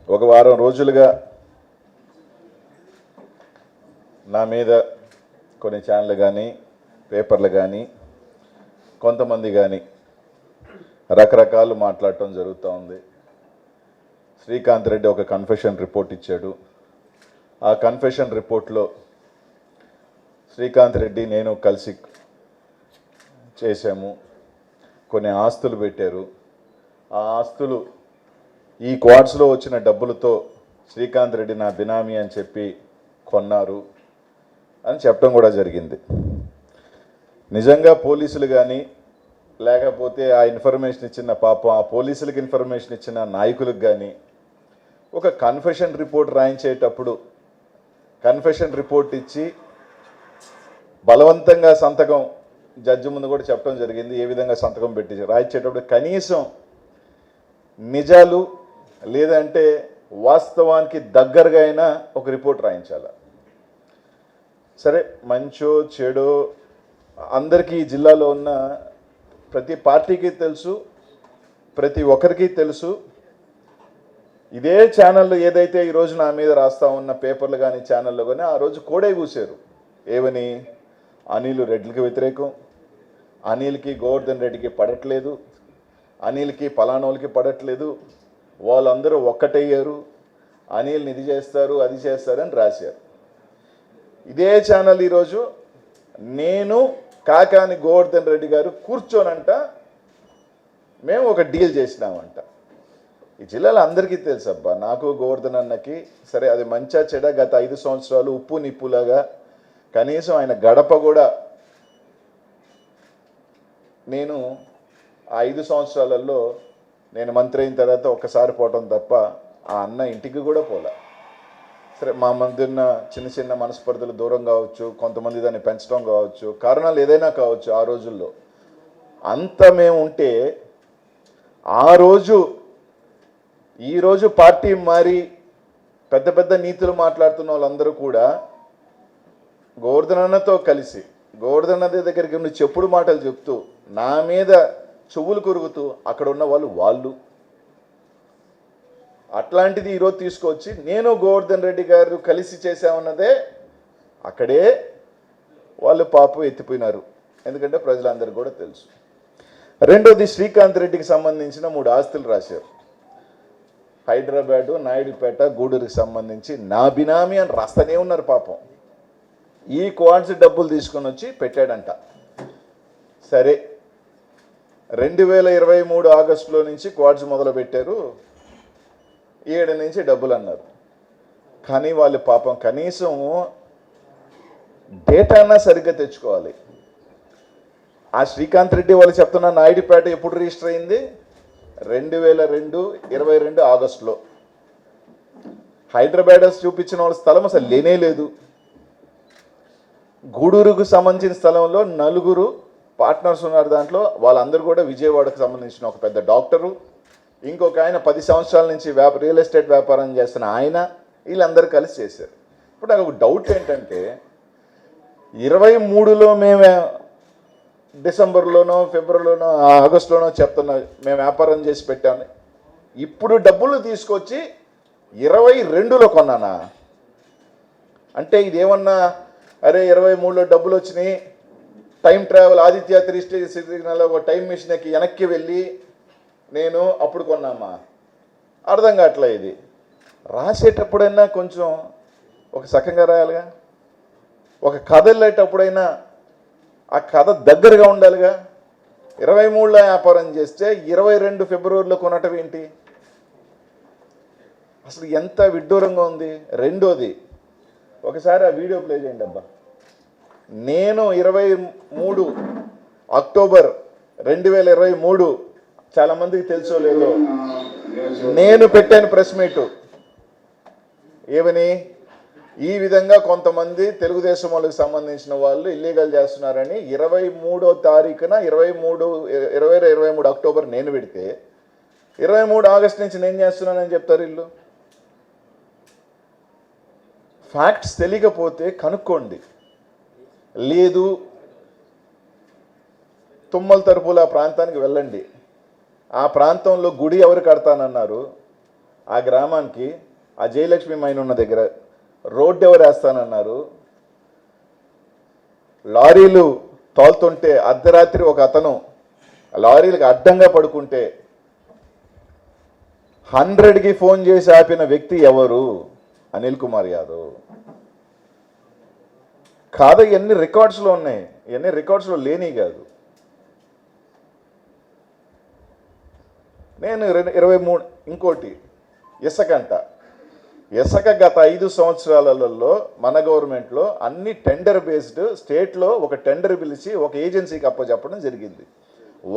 ఒక వారం రోజులుగా నా మీద కొన్ని ఛానళ్ళు కానీ పేపర్లు కానీ కొంతమంది కానీ రకరకాలు మాట్లాడటం జరుగుతూ ఉంది. శ్రీకాంత్ రెడ్డి ఒక కన్ఫెషన్ రిపోర్ట్ ఇచ్చాడు. ఆ కన్ఫెషన్ రిపోర్ట్లో శ్రీకాంత్ రెడ్డి నేను కలిసి చేశాము, కొన్ని ఆస్తులు పెట్టారు. ఆ ఆస్తులు ఈ క్వార్ట్స్లో వచ్చిన డబ్బులతో శ్రీకాంత్ రెడ్డి నా బినామీ అని చెప్పి కొన్నారు అని చెప్పడం కూడా జరిగింది. నిజంగా పోలీసులు కానీ లేకపోతే ఆ ఇన్ఫర్మేషన్ ఇచ్చిన పాపం ఆ పోలీసులకు ఇన్ఫర్మేషన్ ఇచ్చిన నాయకులకు కానీ ఒక కన్ఫెషన్ రిపోర్ట్ రాయించేటప్పుడు కన్ఫెషన్ రిపోర్ట్ ఇచ్చి బలవంతంగా సంతకం జడ్జి ముందు కూడా చెప్పడం జరిగింది. ఏ విధంగా సంతకం పెట్టి రాయించేటప్పుడు కనీసం నిజాలు లేదంటే వాస్తవానికి దగ్గరగా అయినా ఒక రిపోర్ట్ రాయించాలి. సరే, మంచో చెడో అందరికీ ఈ జిల్లాలో ఉన్న ప్రతి పార్టీకి తెలుసు, ప్రతి ఒక్కరికి తెలుసు. ఇదే ఛానళ్ళు ఏదైతే ఈరోజు నా మీద రాస్తా ఉన్న పేపర్లు కానీ ఛానళ్ళు కానీ ఆ రోజు కోడే కూశారు. ఏమని? అనిల్ రెడ్డికి వ్యతిరేకం, అనిల్కి గోవర్ధన్ రెడ్డికి పడట్లేదు, అనిల్కి పలానోళ్ళకి పడట్లేదు, వాళ్ళందరూ ఒక్కటయ్యారు, అనిల్ని ఇది చేస్తారు అది చేస్తారని రాశారు. ఇదే ఛానల్ ఈరోజు నేను కాకాని గోవర్ధన్ రెడ్డి గారు కూర్చోనంట మేము ఒక డీల్ చేసినామంట. ఈ జిల్లాలో అందరికీ తెలుసు అబ్బా, నాకు గోవర్ధన్ అన్నకి. సరే, అది మంచా చెడ గత 5 సంవత్సరాలు ఉప్పు నిప్పులాగా కనీసం ఆయన గడప కూడా నేను ఆ 5 సంవత్సరాలలో నేను మంత్రి అయిన తర్వాత ఒక్కసారి పోవటం తప్ప ఆ అన్న ఇంటికి కూడా పోలే. సరే, మా మధ్య ఉన్న చిన్న చిన్న మనస్పర్ధలు దూరం కావచ్చు, కొంతమంది దాన్ని పెంచడం కావచ్చు, కారణాలు ఏదైనా కావచ్చు. ఆ రోజుల్లో అంత మేము ఉంటే ఆ రోజు ఈరోజు పార్టీ మారి పెద్ద పెద్ద నీతులు మాట్లాడుతున్న వాళ్ళందరూ కూడా గోవర్ధన్ అన్నతో కలిసి గోవర్ధన్ అన్న దగ్గరికి ఉన్న చెప్పుడు మాటలు చెప్తూ నా మీద చెవులు కొరుగుతూ అక్కడ ఉన్న వాళ్ళు అట్లాంటిది ఈరోజు తీసుకొచ్చి నేను గోవర్ధన్ రెడ్డి గారు కలిసి చేశామన్నదే అక్కడే వాళ్ళు పాపం ఎత్తిపోయినారు. ఎందుకంటే ప్రజలందరికీ కూడా తెలుసు. రెండోది, శ్రీకాంత్ రెడ్డికి సంబంధించిన 3 ఆస్తులు రాశారు. హైదరాబాదు, నాయుడుపేట, గూడూరుకి సంబంధించి నా బినామీ అని రాస్తూనే ఉన్నారు పాపం. ఈ క్వార్ట్స్ డబ్బులు తీసుకొని వచ్చి పెట్టాడంట. సరే, 2023 ఆగస్టులో నుంచి క్వార్ట్స్ మొదలుపెట్టారు, 7 నుంచి డబ్బులు అన్నారు. కానీ వాళ్ళు పాపం కనీసం డేటానా సరిగ్గా తెచ్చుకోవాలి. ఆ శ్రీకాంత్ రెడ్డి వాళ్ళు చెప్తున్న నాయుడుపేట ఎప్పుడు రిజిస్టర్ అయింది? 2022 ఆగస్టులో. హైదరాబాద్ చూపించిన వాళ్ళ స్థలం అసలు లేనే లేదు. గూడూరుకు సంబంధించిన స్థలంలో 4 పార్ట్నర్స్ ఉన్నారు. దాంట్లో వాళ్ళందరూ కూడా విజయవాడకు సంబంధించిన ఒక పెద్ద డాక్టరు, ఇంకొక ఆయన 10 సంవత్సరాల నుంచి రియల్ ఎస్టేట్ వ్యాపారం చేస్తున్న ఆయన, వీళ్ళందరూ కలిసి చేశారు. ఇప్పుడు నాకు ఒక డౌట్ ఏంటంటే 23లో మేము డిసెంబర్లోనో ఫిబ్రవరిలోనో ఆగస్టులోనో చెప్తున్నా మేము వ్యాపారం చేసి పెట్టాము. ఇప్పుడు డబ్బులు తీసుకొచ్చి 22లో కొన్నానా? అంటే ఇదేమన్నా అరే 23లో డబ్బులు వచ్చినాయి, టైం ట్రావెల్ ఆదిత్య 3 స్టేజ్ సిగ్నల్లో ఒక టైం మిషన్కి వెనక్కి వెళ్ళి నేను అప్పుడు కొన్నామా? అర్థం కావట్లే. ఇది రాసేటప్పుడైనా కొంచెం ఒక సకంగా రాయాలిగా. ఒక కథ వెళ్ళేటప్పుడైనా ఆ కథ దగ్గరగా ఉండాలిగా. 23లో వ్యాపారం చేస్తే 22 ఫిబ్రవరిలో కొనటం ఏంటి? అసలు ఎంత విడ్డూరంగా ఉంది. రెండోది, ఒకసారి ఆ వీడియో ప్లే చేయండి అబ్బా. నేను 23 అక్టోబర్ 2023 చాలామందికి తెలుసో లేదో నేను పెట్టాను ప్రెస్ మీటు. ఏమని? ఈ విధంగా కొంతమంది తెలుగుదేశం వాళ్ళకి సంబంధించిన వాళ్ళు ఇల్లీగల్ చేస్తున్నారని 23వ తారీఖున 23 అక్టోబర్ నేను పెడితే 23 ఆగస్టు నుంచి నేను చేస్తున్నానని చెప్తారు వీళ్ళు. ఫ్యాక్ట్స్ తెలియకపోతే కనుక్కోండి. లేదు, తుమ్మల తరపుల ప్రాంతానికి వెళ్ళండి. ఆ ప్రాంతంలో గుడి ఎవరు కడతానన్నారు? ఆ గ్రామానికి ఆ జయలక్ష్మి మైన్ ఉన్న దగ్గర రోడ్డు ఎవరు వేస్తానన్నారు? లారీలు తోలుతుంటే అర్ధరాత్రి ఒక అతను లారీలకు అడ్డంగా పడుకుంటే 100కి ఫోన్ చేసి ఆపిన వ్యక్తి ఎవరు? అనిల్ కుమార్ యాదవ్. కాదు, ఇవన్నీ రికార్డ్స్లో ఉన్నాయి, ఇవన్నీ రికార్డ్స్లో లేని కాదు. నేను 23 ఇంకోటి ఇసుక గత 5 సంవత్సరాలలో మన గవర్నమెంట్లో అన్ని టెండర్ బేస్డ్, స్టేట్లో ఒక టెండర్ పిలిచి ఒక ఏజెన్సీకి అప్పచెప్పడం జరిగింది.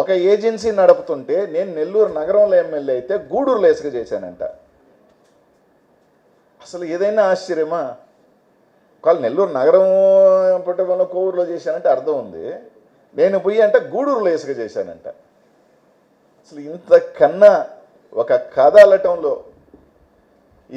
ఒక ఏజెన్సీ నడుపుతుంటే నేను నెల్లూరు నగరంలో ఎమ్మెల్యే అయితే గూడూరులో ఇసుక చేశానంట. అసలు ఏదైనా ఆశ్చర్యమా? ఒకవేళ నెల్లూరు నగరం పుట్టడంలో కోవూరులో చేశానంటే అర్థం ఉంది, నేను పోయి అంటే గూడూరులో ఇసుక చేశానంట. అసలు ఇంతకన్నా ఒక కథ అల్లటంలో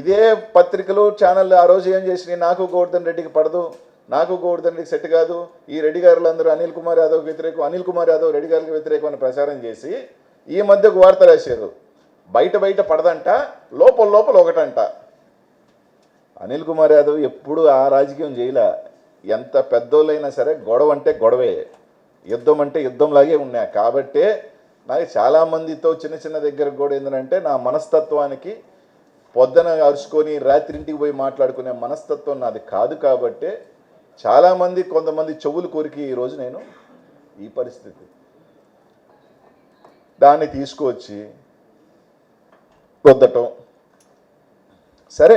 ఇదే పత్రికలు ఛానళ్ళు ఆ రోజు ఏం చేసినాయి? నాకు గోవర్ధన్ రెడ్డికి పడదు, నాకు గోవర్ధన్ రెడ్డికి సెట్ కాదు, ఈ రెడ్డి గారులందరూ అనిల్ కుమార్ యాదవ్కి వ్యతిరేకం, అనిల్ కుమార్ యాదవ్ రెడ్డి గారికి వ్యతిరేకం అని ప్రచారం చేసి ఈ మధ్య ఒక వార్త రాశారు, బయట పడదంట, లోపల ఒకటంట. అనిల్ కుమార్ యాదవ్ ఎప్పుడు ఆ రాజకీయం చేయలే. ఎంత పెద్దోళ్ళైనా సరే గొడవ అంటే గొడవే, యుద్ధం అంటే యుద్ధంలాగే ఉన్నాయి. కాబట్టే నాకు చాలామందితో చిన్న దగ్గరకు కూడా ఏంటంటే నా మనస్తత్వానికి పొద్దున అరుచుకొని రాత్రింటికి పోయి మాట్లాడుకునే మనస్తత్వం నాది కాదు. కాబట్టే చాలామంది కొంతమంది చెవులు కొరికి ఈరోజు నేను ఈ పరిస్థితి దాన్ని తీసుకువచ్చి రుద్దటం. సరే,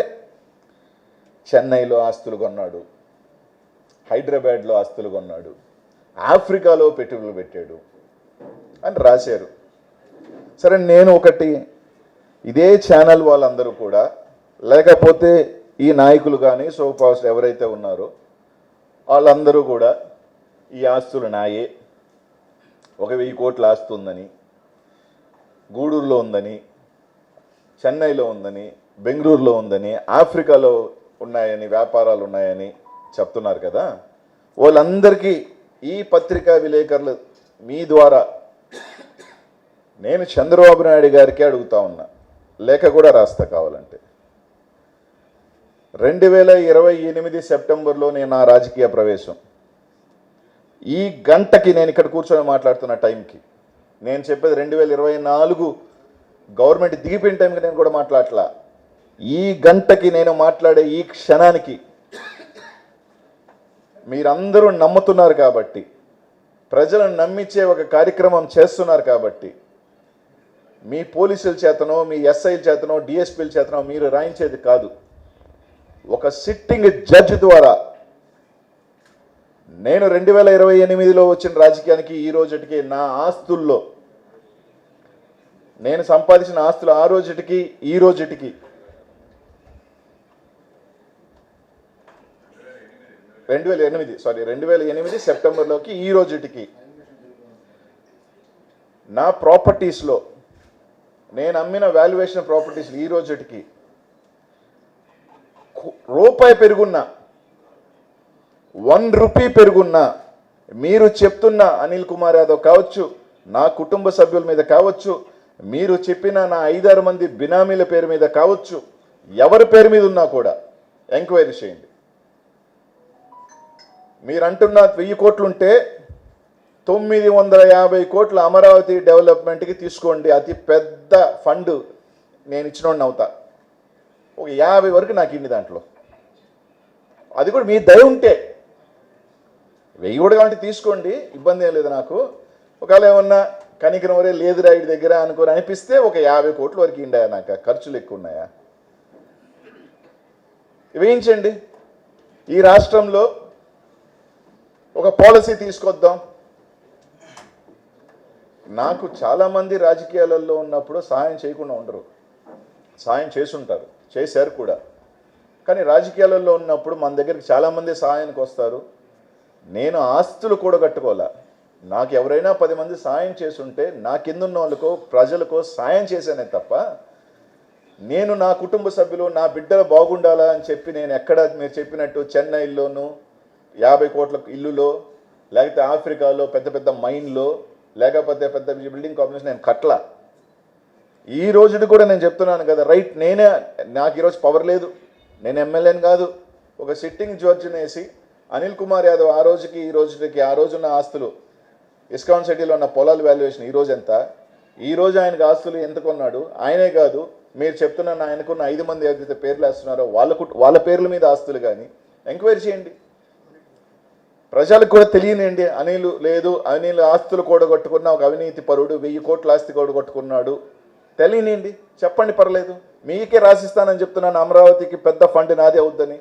చెన్నైలో ఆస్తులు కొన్నాడు, హైదరాబాద్లో ఆస్తులు కొన్నాడు, ఆఫ్రికాలో పెట్టుబడులు పెట్టాడు అని రాశారు. సరే, నేను ఒకటి ఇదే ఛానల్ వాళ్ళందరూ కూడా, లేకపోతే ఈ నాయకులు కానీ సోపాస్ ఎవరైతే ఉన్నారో వాళ్ళందరూ కూడా ఈ ఆస్తులు నాయే, 1,000 కోట్ల ఆస్తి ఉందని, గూడూరులో ఉందని, చెన్నైలో ఉందని, బెంగళూరులో ఉందని, ఆఫ్రికాలో ఉన్నాయని, వ్యాపారాలు ఉన్నాయని చెప్తున్నారు కదా. వాళ్ళందరికీ ఈ పత్రికా విలేకరులు మీ ద్వారా నేను చంద్రబాబు నాయుడు గారికి అడుగుతా ఉన్నా, లేఖ కూడా రాస్తా కావాలంటే. 2028 సెప్టెంబర్లో నేను నా రాజకీయ ప్రవేశం, ఈ గంటకి నేను ఇక్కడ కూర్చొని మాట్లాడుతున్న టైంకి, నేను చెప్పేది 2024 గవర్నమెంట్ దిగిపోయిన టైంకి నేను కూడా మాట్లాడట్లా, ఈ గంటకి నేను మాట్లాడే ఈ క్షణానికి మీరందరూ నమ్ముతున్నారు కాబట్టి, ప్రజలను నమ్మించే ఒక కార్యక్రమం చేస్తున్నారు కాబట్టి, మీ పోలీసుల చేతనో, మీ ఎస్ఐల చేతనో, డిఎస్పీల చేతనో మీరు రాయించేది కాదు, ఒక సిట్టింగ్ జడ్జి ద్వారా నేను 2028లో వచ్చిన రాజకీయానికి ఈ రోజుటికి నా ఆస్తుల్లో, నేను సంపాదించిన ఆస్తులు ఆ రోజుటికి ఈ రోజుటికి 2008 సెప్టెంబర్లోకి ఈ రోజుటికి నా ప్రాపర్టీస్లో, నేను అమ్మిన వాల్యుయేషన్ ప్రాపర్టీస్లో ఈ రోజుటికి రూపాయి పెరుగున్నా, 1 రూపీ పెరుగున్నా, మీరు చెప్తున్న అనిల్ కుమార్ యాదవ్ కావచ్చు, నా కుటుంబ సభ్యుల మీద కావచ్చు, మీరు చెప్పిన నా 5-6 మంది బినామీల పేరు మీద కావచ్చు, ఎవరి పేరు మీద ఉన్నా కూడా ఎంక్వైరీ చేయండి. మీరు అంటున్న 1000 కోట్లుంటే 950 కోట్ల అమరావతి డెవలప్మెంట్కి తీసుకోండి, అతి పెద్ద ఫండ్ నేను ఇచ్చినోడిని అవుతా. ఒక 50 వరకు నాకు ఇన్ని దాంట్లో, అది కూడా మీ దయ ఉంటే 1000 కూడా కాబట్టి తీసుకోండి, ఇబ్బంది ఏం లేదు నాకు. ఒకవేళ ఏమన్నా కనికరం వరే లేదు రైడ్ దగ్గర అనుకోని అనిపిస్తే ఒక 50 కోట్ల వరకు ఇండాయా, నాకు ఖర్చులు ఎక్కువ ఉన్నాయా, వేయించండి. ఈ రాష్ట్రంలో ఒక పాలసీ తీసుకొద్దాం. నాకు చాలామంది రాజకీయాలలో ఉన్నప్పుడు సహాయం చేయకుండా ఉండరు, సహాయం చేసుంటారు, చేశారు కూడా. కానీ రాజకీయాలలో ఉన్నప్పుడు మన దగ్గరికి చాలామంది సహాయానికి వస్తారు. నేను ఆస్తులు కూడా కట్టుకోలే, నాకు ఎవరైనా 10 మంది సాయం చేసుంటే నా కిందున్న వాళ్ళకో ప్రజలకో సాయం చేశానే తప్ప, నేను నా కుటుంబ సభ్యులు నా బిడ్డలు బాగుండాలా అని చెప్పి నేను ఎక్కడ మీరు చెప్పినట్టు చెన్నైలోను 50 కోట్ల ఇల్లులో, లేకపోతే ఆఫ్రికాలో పెద్ద మైన్లో, లేకపోతే పెద్ద బిల్డింగ్ కాంప్లెక్స్ నేను కట్టలా. ఈ రోజుది కూడా నేను చెప్తున్నాను కదా, రైట్, నాకు ఈరోజు పవర్ లేదు, నేను ఎమ్మెల్యేని కాదు. ఒక సిట్టింగ్ జడ్జిని వేసి అనిల్ కుమార్ యాదవ్ ఆ రోజుకి ఈ రోజుకి ఆ రోజున్న ఆస్తులు ఇస్కాన్ సిటీలో ఉన్న పొలాల వాల్యుయేషన్ ఈ రోజు ఎంత, ఈ రోజు ఆయనకు ఆస్తులు ఎంత కొన్నాడు, ఆయనే కాదు మీరు చెప్తున్న ఆయనకున్న 5 మంది ఏదైతే పేర్లు వేస్తున్నారో వాళ్ళ పేర్ల మీద ఆస్తులు కానీ ఎంక్వైరీ చేయండి. ప్రజలకు కూడా తెలియనండి. అనిల్ ఆస్తులు కూడగొట్టుకున్న ఒక అవినీతి పరుడు, 1000 కోట్ల ఆస్తి కూడగొట్టుకున్నాడు తెలియనండి, చెప్పండి, పర్లేదు. మీకే రాసిస్తానని చెప్తున్నాను, అమరావతికి పెద్ద ఫండ్ నాదే అవుద్దని.